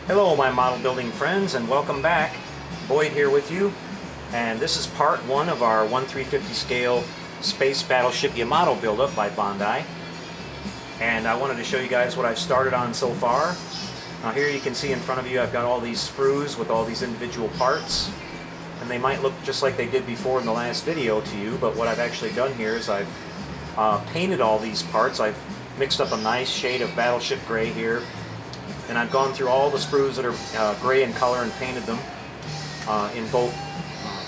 Hello my model building friends and welcome back. Boyd here with you, and this is part 1 of our 1/350 scale Space Battleship Yamato buildup by Bandai. And I wanted to show you guys what I've started on so far. Now here you can see in front of you I've got all these sprues with all these individual parts, and they might look just like they did before in the last video to you, but what I've actually done here is I've painted all these parts. I've mixed up a nice shade of Battleship Gray here, and I've gone through all the sprues that are gray in color and painted them in both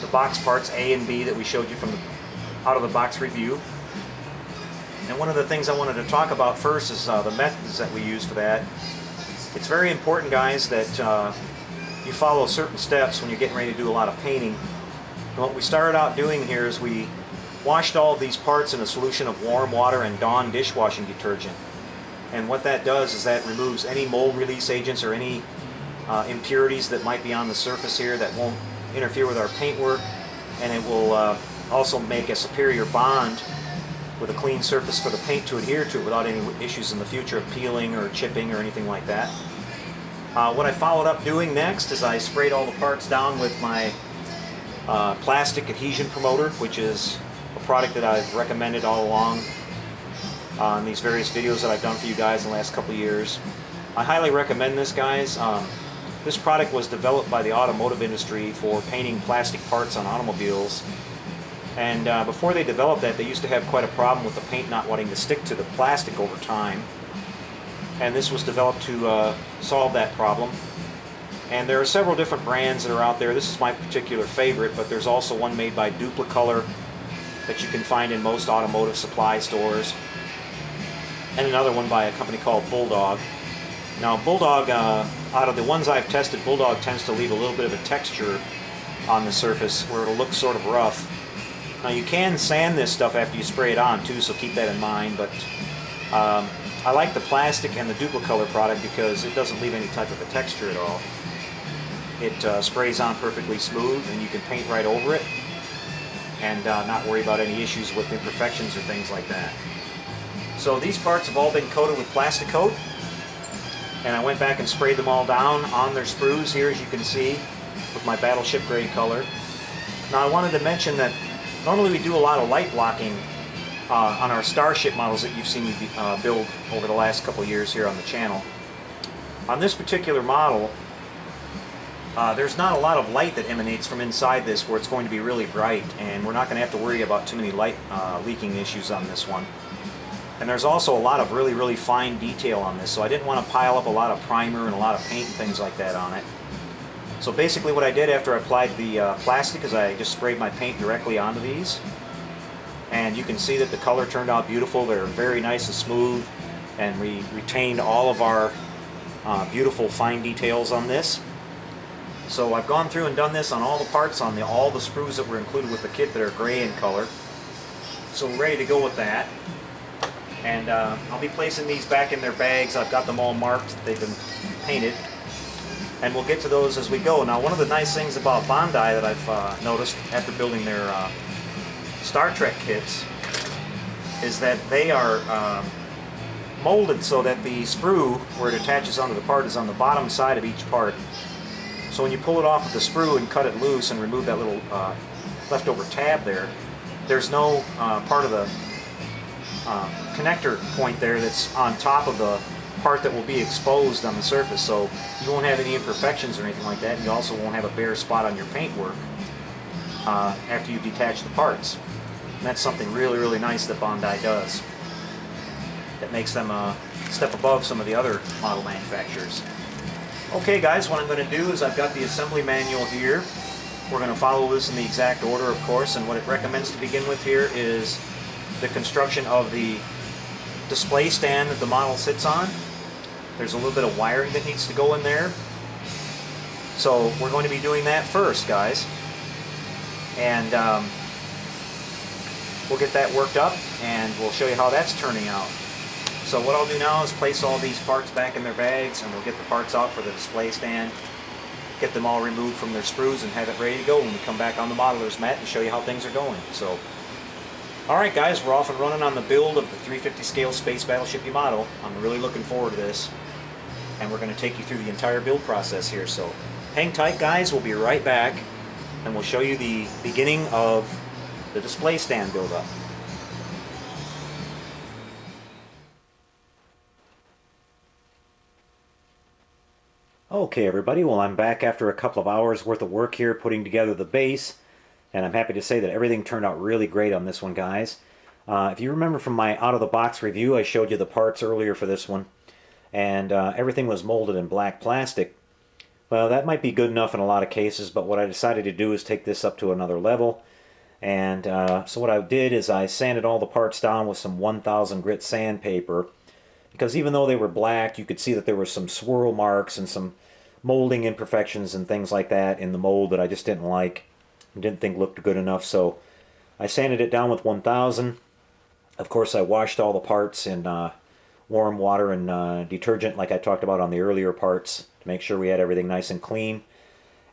the box parts A and B that we showed you from the out of the box review. And one of the things I wanted to talk about first is the methods that we use for that. It's very important, guys, that you follow certain steps when you're getting ready to do a lot of painting. And what we started out doing here is we washed all of these parts in a solution of warm water and Dawn dishwashing detergent. And what that does is that removes any mold release agents or any impurities that might be on the surface here that won't interfere with our paintwork, and it will also make a superior bond with a clean surface for the paint to adhere to without any issues in the future of peeling or chipping or anything like that. What I followed up doing next is I sprayed all the parts down with my Plastic Adhesion promoter, which is a product that I've recommended all along on these various videos that I've done for you guys in the last couple of years. I highly recommend this, guys. This product was developed by the automotive industry for painting plastic parts on automobiles, and before they developed that, they used to have quite a problem with the paint not wanting to stick to the plastic over time, and this was developed to solve that problem. And there are several different brands that are out there. This is my particular favorite, but there's also one made by Duplicolor that you can find in most automotive supply stores, and another one by a company called Bulldog. Now Bulldog, out of the ones I've tested, Bulldog tends to leave a little bit of a texture on the surface where it'll look sort of rough. Now you can sand this stuff after you spray it on too, so keep that in mind, but I like the plastic and the Duplicolor product because it doesn't leave any type of a texture at all. It sprays on perfectly smooth, and you can paint right over it and not worry about any issues with imperfections or things like that. So these parts have all been coated with plastic coat, and I went back and sprayed them all down on their sprues here, as you can see, with my Battleship Gray color. Now I wanted to mention that normally we do a lot of light blocking on our Starship models that you've seen me build over the last couple of years here on the channel. On this particular model, there's not a lot of light that emanates from inside this where it's going to be really bright, and we're not going to have to worry about too many light leaking issues on this one. And there's also a lot of really fine detail on this, so I didn't want to pile up a lot of primer and a lot of paint and things like that on it. So basically what I did after I applied the plastic is I just sprayed my paint directly onto these, and you can see that the color turned out beautiful. They're very nice and smooth, and we retained all of our beautiful fine details on this. So I've gone through and done this on all the parts on all the sprues that were included with the kit that are gray in color. So we're ready to go with that. And I'll be placing these back in their bags. I've got them all marked. They've been painted. And we'll get to those as we go. Now, one of the nice things about Bandai that I've noticed after building their Star Trek kits is that they are molded so that the sprue, where it attaches onto the part, is on the bottom side of each part. So when you pull it off with the sprue and cut it loose and remove that little leftover tab there, there's no part of the connector point there that's on top of the part that will be exposed on the surface, so you won't have any imperfections or anything like that, and you also won't have a bare spot on your paintwork after you detach the parts. And that's something really nice that Bandai does that makes them a step above some of the other model manufacturers. Okay guys, what I'm going to do is I've got the assembly manual here. We're going to follow this in the exact order, of course, and what it recommends to begin with here is the construction of the display stand that the model sits on. There's a little bit of wiring that needs to go in there. So we're going to be doing that first, guys. And we'll get that worked up, and we'll show you how that's turning out. So what I'll do now is place all these parts back in their bags, and we'll get the parts out for the display stand, get them all removed from their sprues, and have it ready to go when we come back on the modeler's mat and show you how things are going. So Alright guys, we're off and running on the build of the 350 scale Space Battleship Yamato. I'm really looking forward to this. and we're going to take you through the entire build process here. So hang tight, guys. We'll be right back, and we'll show you the beginning of the display stand build-up. Okay, everybody, well, I'm back after a couple of hours worth of work here putting together the base, and I'm happy to say that everything turned out really great on this one, guys. If you remember from my out-of-the-box review, I showed you the parts earlier for this one, and everything was molded in black plastic. Well, that might be good enough in a lot of cases, but what I decided to do is take this up to another level. And so what I did is I sanded all the parts down with some 1000 grit sandpaper, because even though they were black, you could see that there were some swirl marks and some molding imperfections and things like that in the mold that I just didn't like and didn't think looked good enough. So I sanded it down with 1000. Of course, I washed all the parts in warm water and detergent like I talked about on the earlier parts to make sure we had everything nice and clean.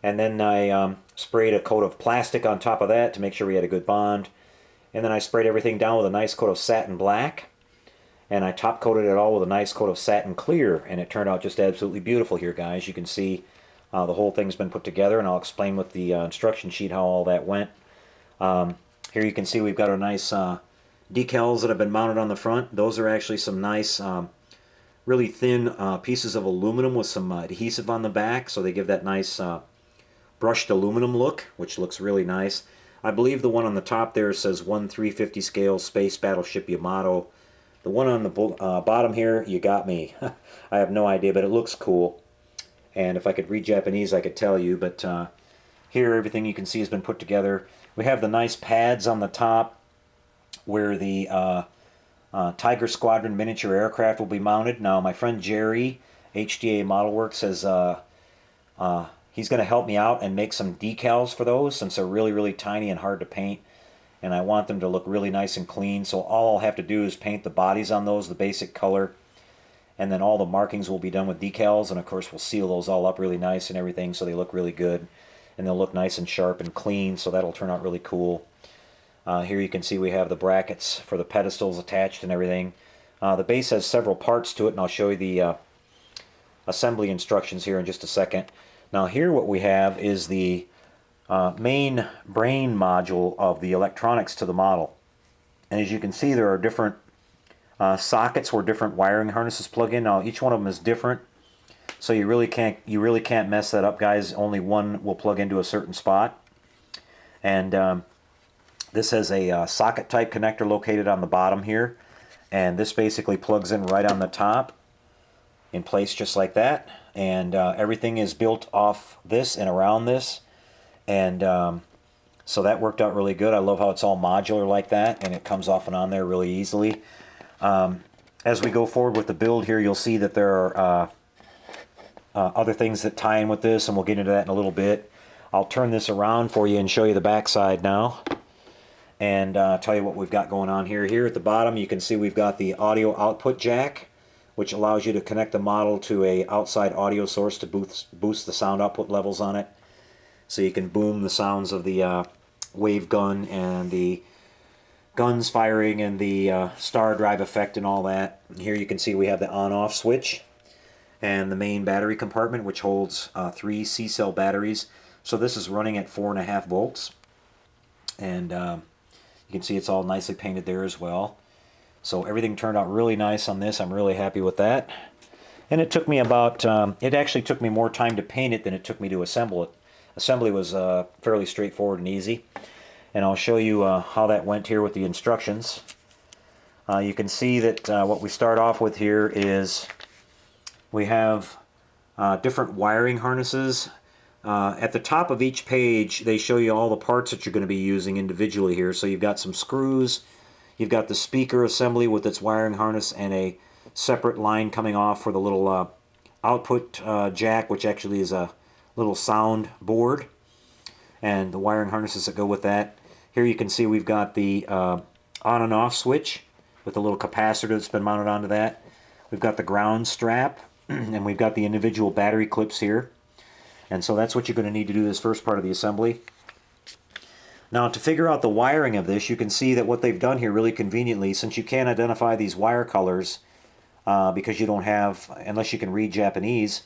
And then I sprayed a coat of plastic on top of that to make sure we had a good bond. And then I sprayed everything down with a nice coat of satin black. And I top coated it all with a nice coat of satin clear, and it turned out just absolutely beautiful here, guys. You can see the whole thing's been put together, and I'll explain with the instruction sheet how all that went. Here you can see we've got our nice decals that have been mounted on the front. Those are actually some nice, really thin pieces of aluminum with some adhesive on the back, so they give that nice brushed aluminum look, which looks really nice. I believe the one on the top there says 1/350 scale Space Battleship Yamato. The one on the bottom here, you got me. I have no idea, but it looks cool. And if I could read Japanese, I could tell you. But here, everything you can see has been put together. We have the nice pads on the top where the Tiger Squadron miniature aircraft will be mounted. Now, my friend Jerry, HDA Model Works, says he's going to help me out and make some decals for those since they're really, really tiny and hard to paint. And I want them to look really nice and clean, so all I'll have to do is paint the bodies on those, the basic color, and then all the markings will be done with decals, and of course we'll seal those all up really nice and everything so they look really good, and they'll look nice and sharp and clean, so that'll turn out really cool. Here you can see we have the brackets for the pedestals attached and everything. The base has several parts to it, and I'll show you the assembly instructions here in just a second. Now here what we have is the main brain module of the electronics to the model, and as you can see there are different sockets where different wiring harnesses plug in. Now each one of them is different, so you really can't mess that up, guys. Only one will plug into a certain spot, and this has a socket type connector located on the bottom here, and this basically plugs in right on the top in place just like that, and everything is built off this and around this. And so that worked out really good. I love how it's all modular like that, and it comes off and on there really easily. As we go forward with the build here, you'll see that there are other things that tie in with this, and we'll get into that in a little bit. I'll turn this around for you and show you the back side now, and tell you what we've got going on here. Here at the bottom you can see we've got the audio output jack, which allows you to connect the model to a outside audio source to boost the sound output levels on it. So you can boom the sounds of the wave gun and the guns firing and the star drive effect and all that. And here you can see we have the on-off switch and the main battery compartment, which holds 3 C-cell batteries. So this is running at 4.5 volts. And you can see it's all nicely painted there as well. So everything turned out really nice on this. I'm really happy with that. And it took me about, it actually took me more time to paint it than it took me to assemble it. Assembly was fairly straightforward and easy, and I'll show you how that went here with the instructions. You can see that what we start off with here is we have different wiring harnesses. At the top of each page they show you all the parts that you're going to be using individually here. So you've got some screws, you've got the speaker assembly with its wiring harness and a separate line coming off for the little output jack, which actually is a little sound board, and the wiring harnesses that go with that. Here you can see we've got the on and off switch with a little capacitor that's been mounted onto that. We've got the ground strap, and we've got the individual battery clips here. And so that's what you're going to need to do this first part of the assembly. Now, to figure out the wiring of this, you can see that what they've done here really conveniently, since you can't identify these wire colors because you don't have, unless you can read Japanese.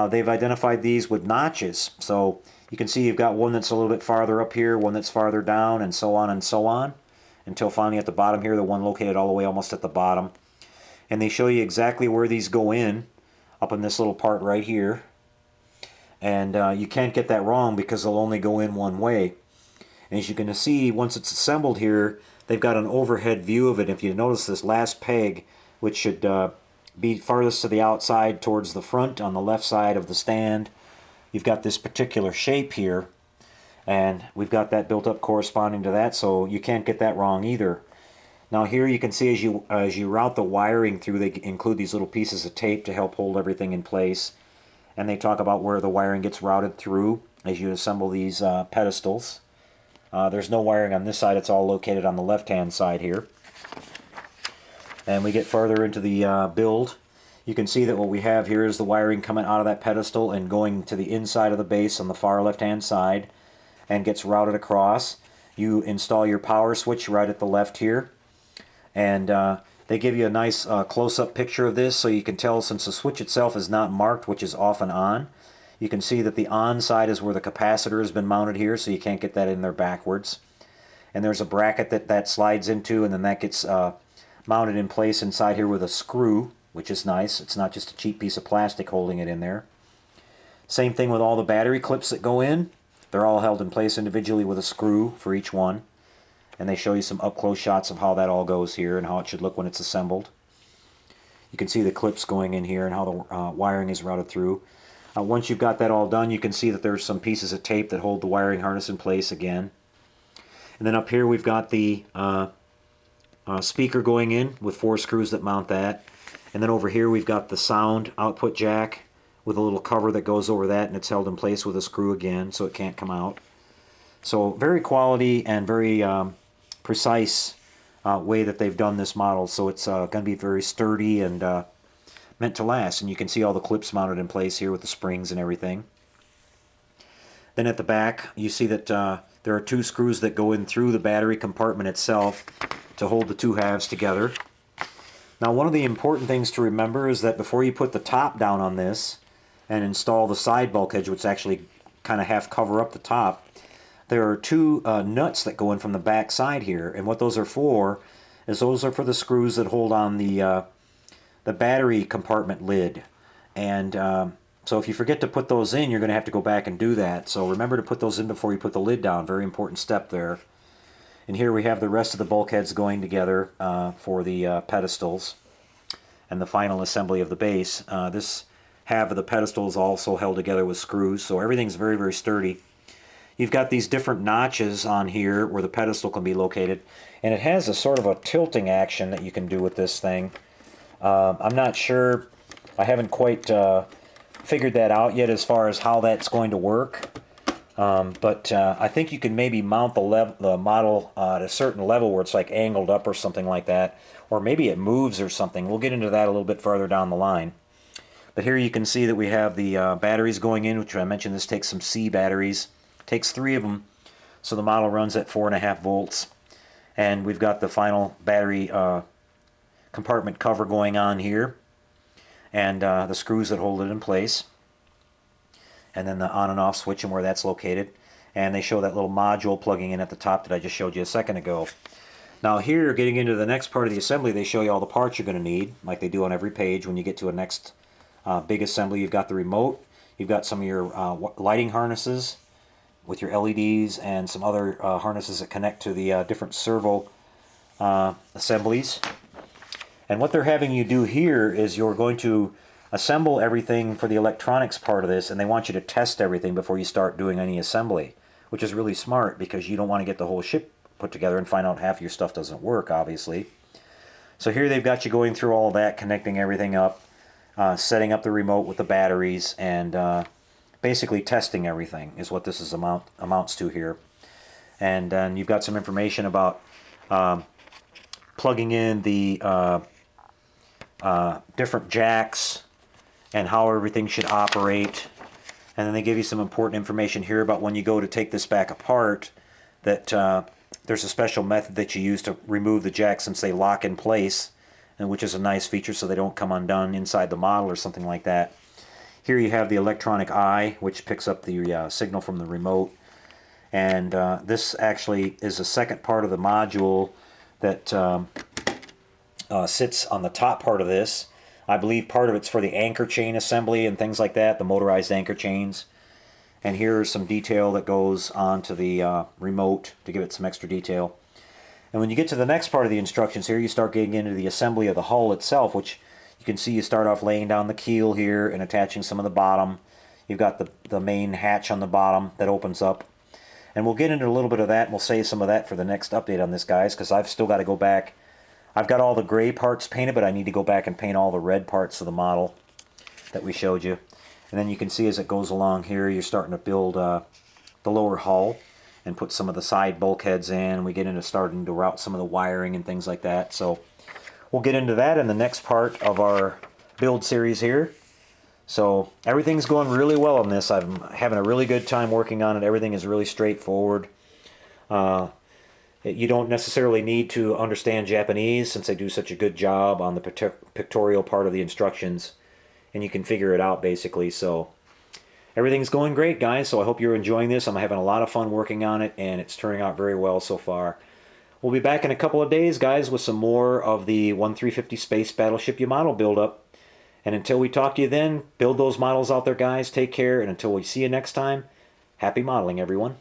They've identified these with notches. So you can see you've got one that's a little bit farther up here, one that's farther down, and so on, until finally at the bottom here, the one located all the way almost at the bottom. And they show you exactly where these go in, up in this little part right here. And you can't get that wrong because they'll only go in one way. And as you can see, once it's assembled here, they've got an overhead view of it. If you notice this last peg, which should be farthest to the outside towards the front on the left side of the stand, you've got this particular shape here, and we've got that built up corresponding to that, so you can't get that wrong either. Now here you can see as you route the wiring through, they include these little pieces of tape to help hold everything in place, and they talk about where the wiring gets routed through as you assemble these pedestals. There's no wiring on this side, it's all located on the left hand side here. And we get further into the build. You can see that what we have here is the wiring coming out of that pedestal and going to the inside of the base on the far left hand side and gets routed across. You install your power switch right at the left here, and they give you a nice close-up picture of this so you can tell, since the switch itself is not marked which is off and on, you can see that the on side is where the capacitor has been mounted here, so you can't get that in there backwards. And there's a bracket that slides into, and then that gets mounted in place inside here with a screw, which is nice. It's not just a cheap piece of plastic holding it in there. Same thing with all the battery clips that go in. They're all held in place individually with a screw for each one. And they show you some up-close shots of how that all goes here and how it should look when it's assembled. You can see the clips going in here and how the wiring is routed through. Once you've got that all done, you can see that there's some pieces of tape that hold the wiring harness in place again. And then up here we've got the speaker going in with 4 screws that mount that. And then over here we've got the sound output jack with a little cover that goes over that, and it's held in place with a screw again so it can't come out. So very quality and very precise way that they've done this model. So it's going to be very sturdy and meant to last. And you can see all the clips mounted in place here with the springs and everything. Then at the back you see that there are 2 screws that go in through the battery compartment itself to hold the 2 halves together. Now, one of the important things to remember is that before you put the top down on this and install the side bulkhead, which actually kind of half cover up the top, there are 2 nuts that go in from the back side here, and what those are for is those are for the screws that hold on the battery compartment lid. And so if you forget to put those in, you're going to have to go back and do that. So remember to put those in before you put the lid down. Very important step there. And here we have the rest of the bulkheads going together for the pedestals and the final assembly of the base. This half of the pedestal is also held together with screws, so everything's very, very sturdy. You've got these different notches on here where the pedestal can be located, and it has a sort of a tilting action that you can do with this thing. I'm not sure, I haven't quite figured that out yet as far as how that's going to work. But I think you can maybe mount the model at a certain level where it's like angled up or something like that, or maybe it moves or something. We'll get into that a little bit farther down the line. But here you can see that we have the batteries going in, which I mentioned this takes some C batteries. It takes 3 of them, so the model runs at 4.5 volts. And we've got the final battery compartment cover going on here, and the screws that hold it in place. And then the on and off switch and where that's located. And they show that little module plugging in at the top that I just showed you a second ago. Now here, getting into the next part of the assembly, they show you all the parts you're going to need, like they do on every page. When you get to a next big assembly, you've got the remote, you've got some of your lighting harnesses with your LEDs and some other harnesses that connect to the different servo assemblies. And what they're having you do here is you're going to assemble everything for the electronics part of this, and they want you to test everything before you start doing any assembly, which is really smart because you don't want to get the whole ship put together and find out half your stuff doesn't work, obviously. So here they've got you going through all of that, connecting everything up, setting up the remote with the batteries, and basically testing everything is what this is amounts to here. And then you've got some information about plugging in the different jacks and how everything should operate. And then they give you some important information here about when you go to take this back apart, that there's a special method that you use to remove the jacks since they lock in place and which is a nice feature so they don't come undone inside the model or something like that. Here you have the electronic eye, which picks up the signal from the remote. And this actually is the second part of the module that sits on the top part of this. I believe part of it's for the anchor chain assembly and things like that, the motorized anchor chains. And here's some detail that goes onto the remote to give it some extra detail. And when you get to the next part of the instructions here, you start getting into the assembly of the hull itself, which you can see you start off laying down the keel here and attaching some of the bottom. You've got the main hatch on the bottom that opens up. And we'll get into a little bit of that, and we'll save some of that for the next update on this, guys, because I've still got to go back. I've got all the gray parts painted, but I need to go back and paint all the red parts of the model that we showed you. And then you can see as it goes along here, you're starting to build the lower hull and put some of the side bulkheads in. We get into starting to route some of the wiring and things like that. So we'll get into that in the next part of our build series here. So everything's going really well on this. I'm having a really good time working on it. Everything is really straightforward. You don't necessarily need to understand Japanese since they do such a good job on the pictorial part of the instructions, and you can figure it out basically. So everything's going great, guys. So I hope you're enjoying this. I'm having a lot of fun working on it, and it's turning out very well so far. We'll be back in a couple of days, guys, with some more of the 1350 Space Battleship Yamato build-up. And until we talk to you then, build those models out there, guys. Take care, and until we see you next time, happy modeling, everyone.